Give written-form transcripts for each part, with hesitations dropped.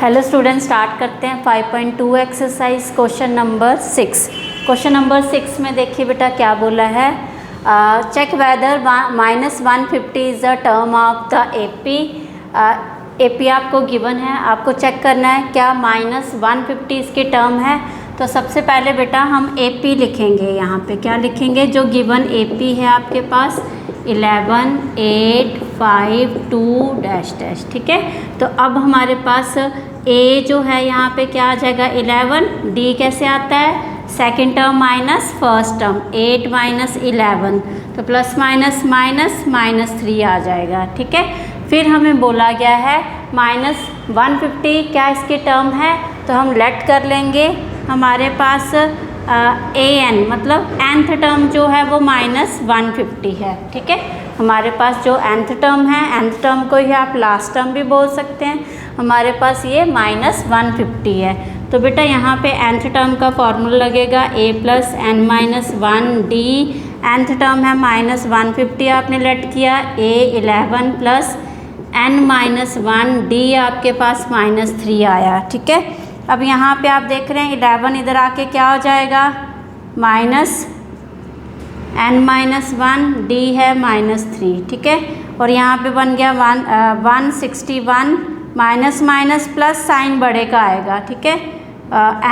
Hello student, start करते हैं 5.2 exercise question number 6। Question number 6 में देखिए बेटा क्या बोला है, check whether -150 is the term of the AP. AP आपको गिवन है, आपको चेक करना है क्या -150 इसकी टर्म है। तो सबसे पहले बेटा हम एपी लिखेंगे, यहाँ पे क्या लिखेंगे, जो गिवन एपी है आपके पास 11 8 5 2 डैश डैश, ठीक है। तो अब हमारे पास ए जो है यहाँ पे क्या आ जाएगा 11, डी कैसे आता है second term minus first term 8 minus 11, तो प्लस माइनस माइनस -3 आ जाएगा, ठीक है। फिर हमें बोला गया है -150 क्या इसकी टर्म है, तो हम लेट कर लेंगे हमारे पास ए एन, मतलब nth टर्म जो है वो -150 है, ठीक है। हमारे पास जो nth टर्म है, nth टर्म को ही आप लास्ट टर्म भी बोल सकते हैं, हमारे पास ये -150 है। तो बेटा यहाँ पे nth टर्म का फॉर्मूला लगेगा a + n-1 d, nth term है -150 आपने लेट किया, a 11 + n-1 d आपके पास -3 आया, ठीक है। अब यहाँ पे आप देख रहे हैं 11 इधर आके क्या हो जाएगा -n-1 d है -3, ठीक है। और यहाँ पे बन गया 161 माइनस माइनस प्लस साइन बड़े का आएगा, ठीक है,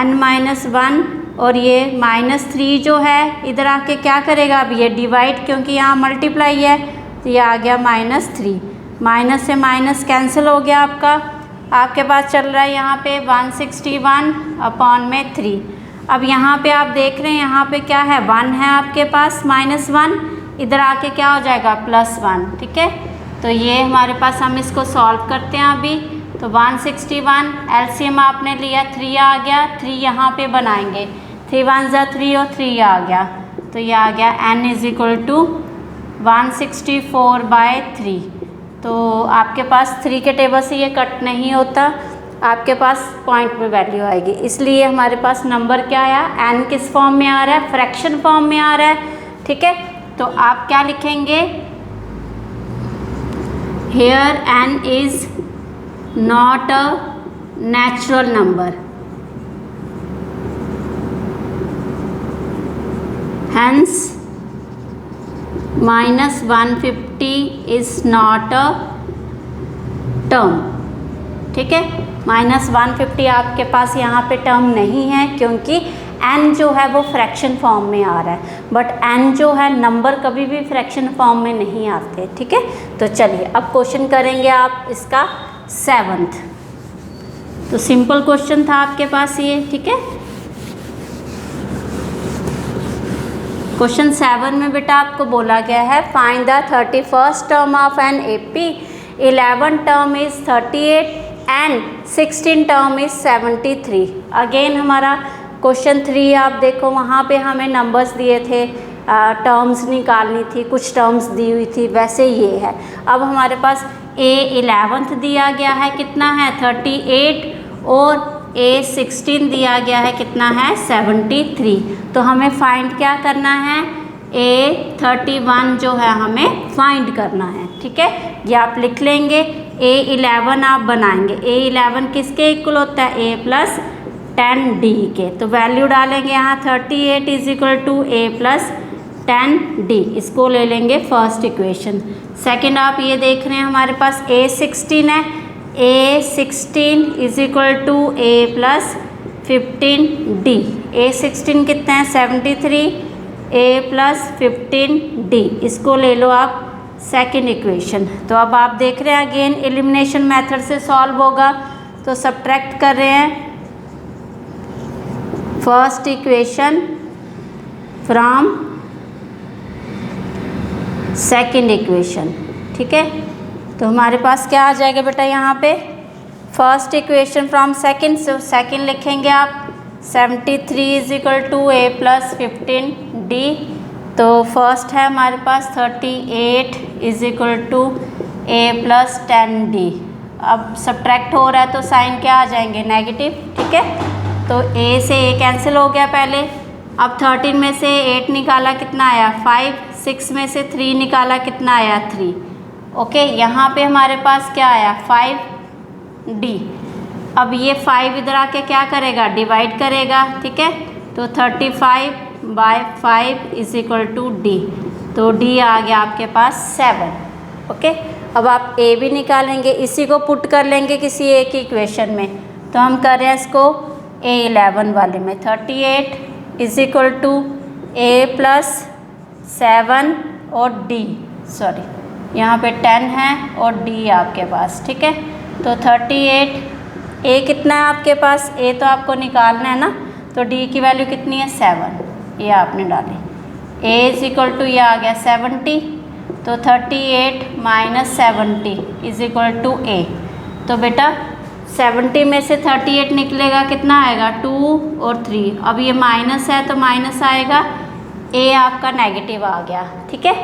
n-1 और ये -3 जो है इधर आके क्या करेगा, अब ये डिवाइड, क्योंकि यहाँ मल्टीप्लाई है तो ये आ गया -3, माइनस से माइनस कैंसिल हो गया आपके पास चल रहा है यहाँ पे 161/3। अब यहाँ पे आप देख रहे हैं यहाँ पे क्या है 1 है आपके पास -1, इधर आके क्या हो जाएगा +1, ठीक है। तो ये हमारे पास, हम इसको सॉल्व करते हैं अभी। तो 161 एलसीएम आपने लिया 3 आ गया, 3 यहाँ पे बनाएंगे, 3 1 ज़ा 3 और 3 आ गया, तो ये आ गया n = 164/3। तो आपके पास 3 के टेबल से ये कट नहीं होता, आपके पास पॉइंट में वैल्यू आएगी, इसलिए हमारे पास नंबर क्या आया, n किस फॉर्म में आ रहा है, फ्रैक्शन फॉर्म में आ रहा है, ठीक है। तो आप क्या लिखेंगे, here n is not a natural number, hence -150 is not a term, ठीक है। -150 आपके पास यहाँ पे टर्म नहीं है, क्योंकि n जो है वो फ्रैक्शन फॉर्म में आ रहा है, बट n जो है नंबर कभी भी फ्रैक्शन फॉर्म में नहीं आते, ठीक है। तो चलिए अब क्वेश्चन करेंगे आप इसका 7th। तो सिंपल क्वेश्चन था आपके पास ये, ठीक है। क्वेश्चन 7 में बेटा आपको बोला गया है find the 31st term of an AP, 11 term is 38 and 16 term is 73। Again हमारा क्वेश्चन 3 आप देखो, वहाँ पे हमें नंबर्स दिए थे, टर्म्स निकालनी थी, कुछ टर्म्स दी हुई थी, वैसे ये है। अब हमारे पास a 11th दिया गया है, कितना है 38, और a 16 दिया गया है, कितना है 73। तो हमें फाइंड क्या करना है, a 31 जो है हमें फाइंड करना है, ठीक है। ये आप लिख लेंगे, a 11 आप बनाएंगे, a 11 किसके इक्वल होता है, a + 10d के। तो वैल्यू डालेंगे यहाँ 38 = a + 10d, इसको ले लेंगे फर्स्ट इक्वेशन। सेकंड आप ये देख रहे हैं हमारे पास a 16 है, a 16 = a + 15d, a 16 कितना है 73, a + 15d, इसको ले लो आप सेकंड इक्वेशन। तो अब आप देख रहे हैं अगेन एलिमिनेशन मेथड से सॉल्व होगा, तो सब्ट्रैक्ट कर रहे हैं first equation from second equation, ठीक है। तो हमारे पास क्या आ जाएगा बेटा यहाँ पे, first equation from second, so second लिखेंगे आप 73 = a + 15d। तो फर्स्ट है हमारे पास 38 = a + 10d। अब सब्ट्रैक्ट हो रहा है तो साइन क्या आ जाएंगे, नेगेटिव, ठीक है। तो a से a कैंसिल हो गया पहले, अब 13 में से 8 निकाला कितना आया 5, 6 में से 3 निकाला कितना आया 3, ओके। यहाँ पे हमारे पास क्या आया 5d। अब ये 5 इधर आके क्या करेगा, डिवाइड करेगा, ठीक है। तो 35/5 इज इक्वल टू डी। तो डी आ गया आपके पास 7, ओके। अब आप ए भी निकालेंगे, इसी को पुट कर लेंगे किसी एक इक्वेशन में। तो हम कर रहे हैं इसको A11 वाले में। 38 is equal to A plus 7 और डी, सॉरी यहाँ पे 10 है और डी आपके पास, ठीक है। तो 38, ए कितना है आपके पास, ए तो आपको निकालना है ना, तो डी की वैल्यू कितनी है 7, ये आपने डाली। ए इज इक्वल टू ये आ गया 70, तो 38 माइनस 70 इज इक्वल टू ए। तो बेटा 70 में से 38 निकलेगा, कितना आएगा 2 और 3। अब ये माइनस है तो माइनस आएगा, ए आपका नेगेटिव आ गया, ठीक है।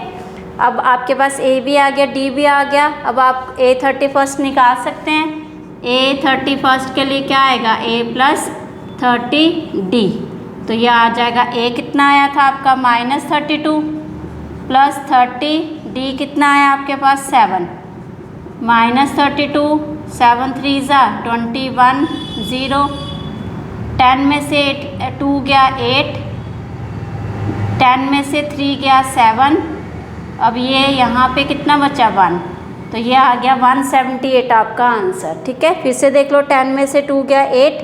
अब आपके पास ए भी आ गया, डी भी आ गया। अब आप A31 निकाल सकते हैं। A31 के लिए क्या आएगा, A प्लस 30D। तो ये आ जाएगा, ए कितना आया था आपका -32 प्लस 30, डी कितना आया आपके पास 7, -32, 7 3 21, 0, 10 में से 2 गया 8, 10 में से 3 गया 7। अब ये यहाँ पे कितना बचा 1, तो ये आ गया 178 आपका आंसर, ठीक है। फिर से देख लो, 10 में से 2 गया 8,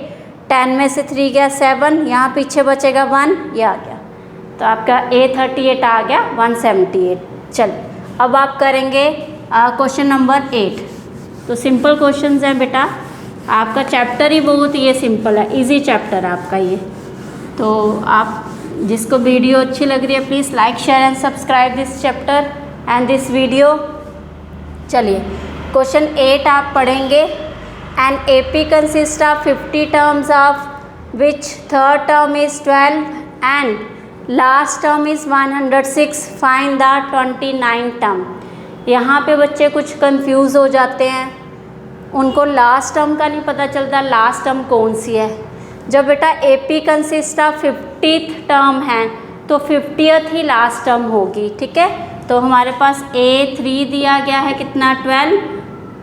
10 में से 3 गया 7, यहाँ पीछे बचेगा 1, ये आ गया। तो आपका A38 आ गया 178। चलिए अब आप करेंगे क्वेश्चन नंबर 8। तो सिंपल क्वेश्चंस हैं बेटा, आपका चैप्टर ही बहुत ये सिंपल है, इजी चैप्टर आपका ये। तो आप जिसको वीडियो अच्छी लग रही है please like share and subscribe this chapter and this video. चलिए क्वेश्चन 8 आप पढ़ेंगे। An AP consist of 50 terms of which third term is 12 and last term is 106, find the 29 term. यहाँ पे बच्चे कुछ कंफ्यूज हो जाते हैं, उनको लास्ट टर्म का नहीं पता चलता लास्ट टर्म कौन सी है। जब बेटा AP consist of 50th term है तो 50th ही लास्ट टर्म होगी, ठीक है। तो हमारे पास A3 दिया गया है कितना 12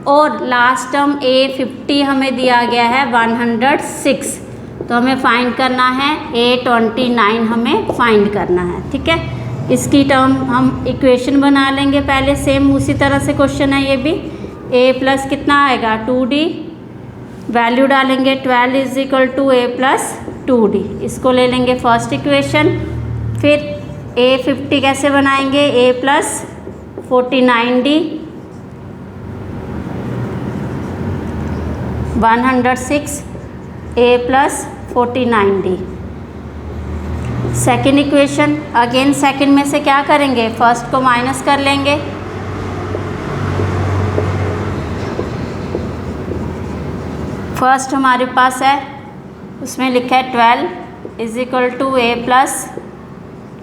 और लास्ट टर्म A50 हमें दिया गया है 106। तो हमें फाइंड करना है A29, हमें फाइंड करना है, ठीक है। इसकी टर्म हम इक्वेशन बना लेंगे पहले, सेम उसी तरह से क्वेश्चन है ये भी। A प्लस कितना आएगा 2D, वैल्यू डालेंगे 12 is equal to A plus 2D। इसको ले लेंगे फर्स्ट इक्वेशन। फिर A50 कैसे बनाएंगे, A plus 49D 106 A plus 49D। Second equation, again second में से क्या करेंगे, फर्स्ट को माइनस कर लेंगे। फर्स्ट हमारे पास है, उसमें लिखा है 12 is equal to A plus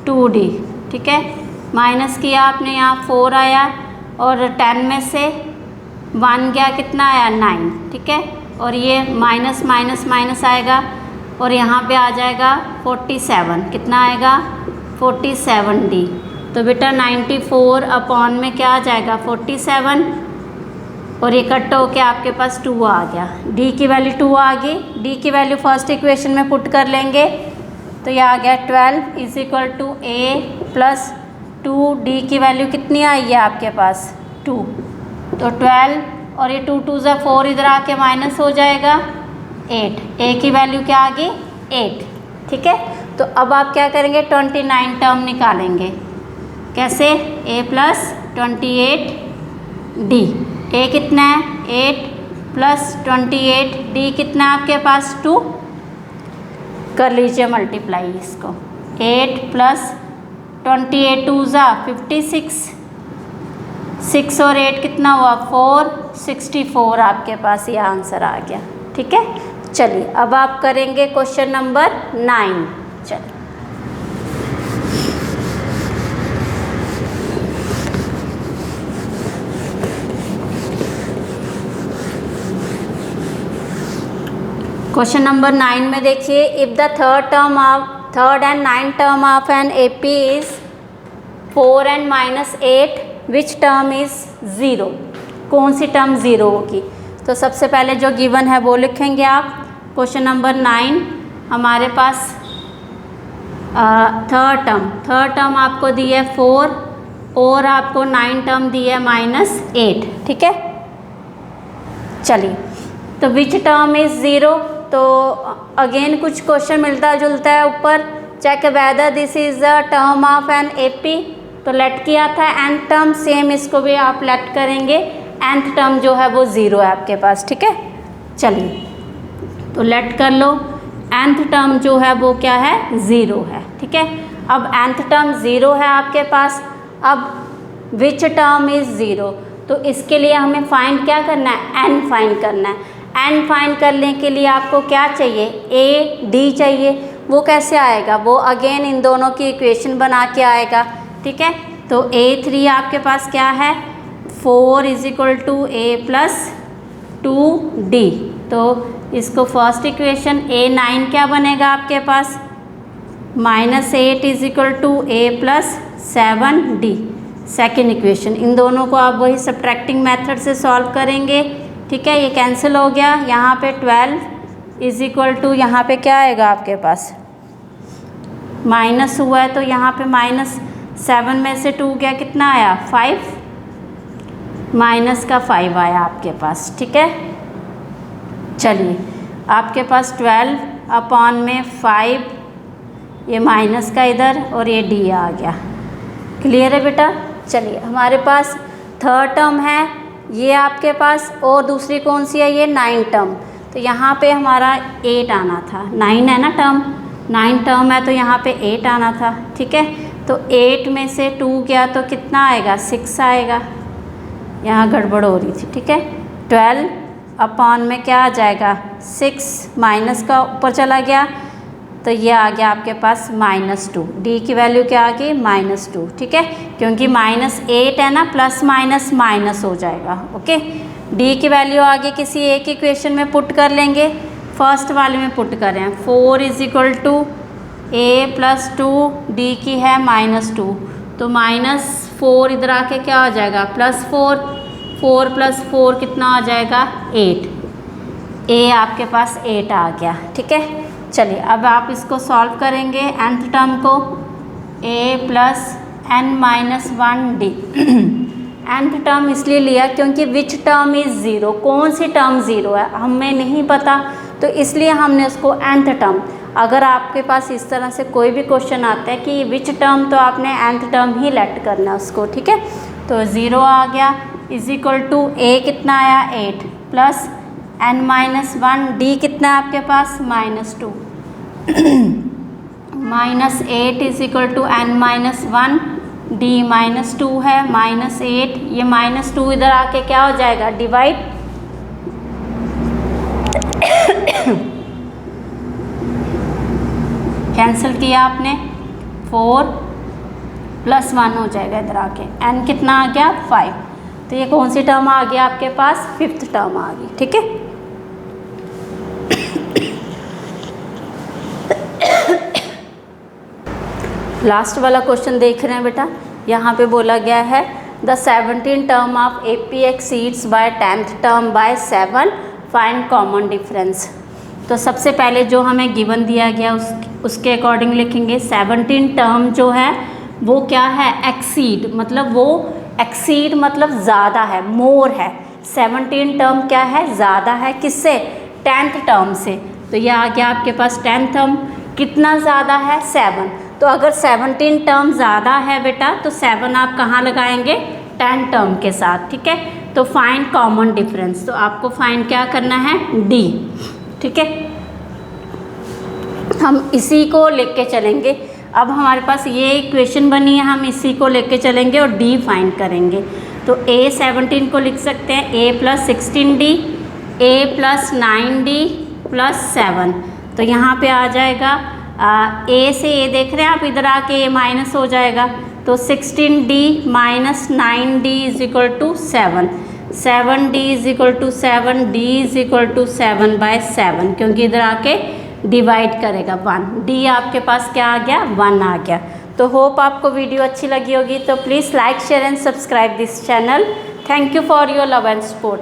2D, ठीक है। माइनस किया आपने, यहाँ 4 आया और 10 में से 1 गया, कितना आया 9, ठीक है। और ये माइनस माइनस माइनस आएगा और यहाँ पे आ जाएगा 47, कितना आएगा 47D। तो बेटा 94 अपॉन में क्या आ जाएगा 47 और ये कट होके आपके पास 2 आ गया। D की वैल्यू 2 आ गई, D की वैल्यू फर्स्ट इक्वेशन में पुट कर लेंगे। तो ये आ गया 12 is equal to A plus 2D की वैल्यू कितनी आई है आपके पास 2। तो 12 और ये 2 2 ज़ा 4 इधर आके माइनस हो जाएगा 8। A की वैल्यू क्या आ गई 8, ठीक है। तो अब आप क्या करेंगे 29 टर्म निकालेंगे। कैसे, A प्लस 28D। A कितना है 8 प्लस 28, D कितना है आपके पास 2, कर लीजिए मल्टीप्लाई इसको। 8 प्लस 28 2 ज़ा 56, 6 और 8 कितना हुआ 4, 64 आपके पास ये आंसर आ गया, ठीक है। चलिए अब आप करेंगे क्वेश्चन नंबर 9। चलिए क्वेश्चन नंबर 9 में देखिए, if the third and ninth term of an AP is 4 and -8 which term is 0, कौन सी टर्म 0 होगी। तो सबसे पहले जो गिवन है वो लिखेंगे आप। क्वेश्चन नंबर 9 हमारे पास थर्ड टर्म आपको दी है 4 और आपको 9 टर्म दी है -8, ठीक है। चलिए, तो विच टर्म इज 0, तो अगेन कुछ क्वेश्चन मिलता जुलता है ऊपर। Check whether this is the term of an AP, तो लेट किया था nth टर्म, सेम इसको भी आप लेट करेंगे। nth टर्म जो है वो 0 है आपके पास, ठीक है। चलिए, तो लेट कर लो, nth टर्म जो है वो क्या है, 0 है, ठीक है। अब nth टर्म 0 है आपके पास। अब विच टर्म इज 0, तो इसके लिए हमें फाइंड क्या करना है, n फाइंड करना है। n फाइंड करने के लिए आपको क्या चाहिए, a d चाहिए। वो कैसे आएगा, वो अगेन इन दोनों की इक्वेशन बना के आएगा, ठीक है। तो a3 आपके पास क्या है, 4 = a + 2d, तो इसको फर्स्ट इक्वेशन। a9 क्या बनेगा आपके पास, -8 = a + 7d, सेकेंड इक्वेशन। इन दोनों को आप वही सब्ट्रैक्टिंग मेथड से सॉल्व करेंगे, ठीक है। ये कैंसिल हो गया, यहाँ पे 12 = यहाँ पे क्या आएगा आपके पास, माइनस हुआ है तो यहाँ पे -7 में से 2 गया, कितना आया 5, -5 आया आपके पास, ठीक है। चलिए, आपके पास 12/5, ये माइनस का इधर और ये d आ गया। क्लियर है बेटा। चलिए, हमारे पास थर्ड टर्म है ये आपके पास, और दूसरी कौन सी है, ये 9 टर्म। तो यहाँ पे हमारा 8 आना था, 9 है ना टर्म, 9 टर्म है तो यहाँ पे 8 आना था, ठीक है। तो 8 में से 2 गया तो कितना आएगा, 6 आएगा। यहाँ गड़बड़ हो रही थी, ठीक है। 12 में क्या आ जाएगा, 6, माइनस का ऊपर चला गया तो ये आ गया आपके पास -2। d की वैल्यू क्या आ गई, -2, ठीक है, क्योंकि -8 है ना, प्लस माइनस माइनस हो जाएगा, ओके। d की वैल्यू आगे किसी एक इक्वेशन में पुट कर लेंगे, फर्स्ट वाले में पुट करें। 4 = a + 2, d की है -2, तो -4 इधर आके क्या हो जाएगा, +4, 4 + 4 कितना आ जाएगा, 8। a आपके पास 8 आ गया, ठीक है। चलिए, अब आप इसको सॉल्व करेंगे nth टर्म को, a + n-1d। nth टर्म इसलिए लिया क्योंकि विच टर्म इज़ 0, कौन सी टर्म 0 है हमें नहीं पता, तो इसलिए हमने उसको nth टर्म। अगर आपके पास इस तरह से कोई भी क्वेश्चन आता है कि विच टर्म, तो आपने nth टर्म ही लेट करना है उसको, ठीक है। तो 0 आ गया, = a कितना आया, 8 + n-1, d कितना है आपके पास, -2, -8 = n-1, d -2 है, -8, ये -2 इधर आके क्या हो जाएगा, डिवाइड, कैंसिल किया आपने, 4 + 1 हो जाएगा इधर आके, n कितना आ गया, 5। तो ये कौन सी टर्म आ गया आपके पास, 5th टर्म आ गई, ठीक है। लास्ट वाला क्वेश्चन देख रहे हैं बेटा, यहाँ पे बोला गया है the 17 term of AP exceeds by 10th term by 7, find common difference. तो सबसे पहले जो हमें गिवन दिया गया उसके अकॉर्डिंग लिखेंगे। 17 टर्म जो है वो क्या है, एक्सीड, मतलब वो एक्सीड मतलब ज़्यादा है, मोर है। 17 टर्म क्या है, ज़्यादा है, किससे, 10th टर्म से। तो ये आ गया आपके पास 10th टर्म, कितना ज़्यादा है, 7। तो अगर 17 टर्म ज़्यादा है बेटा, तो 7 आप कहाँ लगाएंगे, 10 टर्म के साथ, ठीक है। तो फाइंड कॉमन डिफरेंस, तो आपको फाइंड क्या करना है, D, ठीक है। हम इसी को लेके चलेंगे। अब हमारे पास ये इक्वेशन बनी है, हम इसी को लेके चलेंगे और D फाइंड करेंगे। तो A17 को लिख सकते हैं a + 16d, a + 9d + 7। तो यहाँ पे आ जाएगा a से a देख रहे हैं आप, इधर आके a माइनस हो जाएगा, तो 16d - 9d = 7, 7d = 7, d = 7/7, क्योंकि इधर आके डिवाइड करेगा 1, d आपके पास क्या आ गया, 1 आ गया। तो होप आपको वीडियो अच्छी लगी होगी, तो please like, share and subscribe this channel. Thank you for your love and support.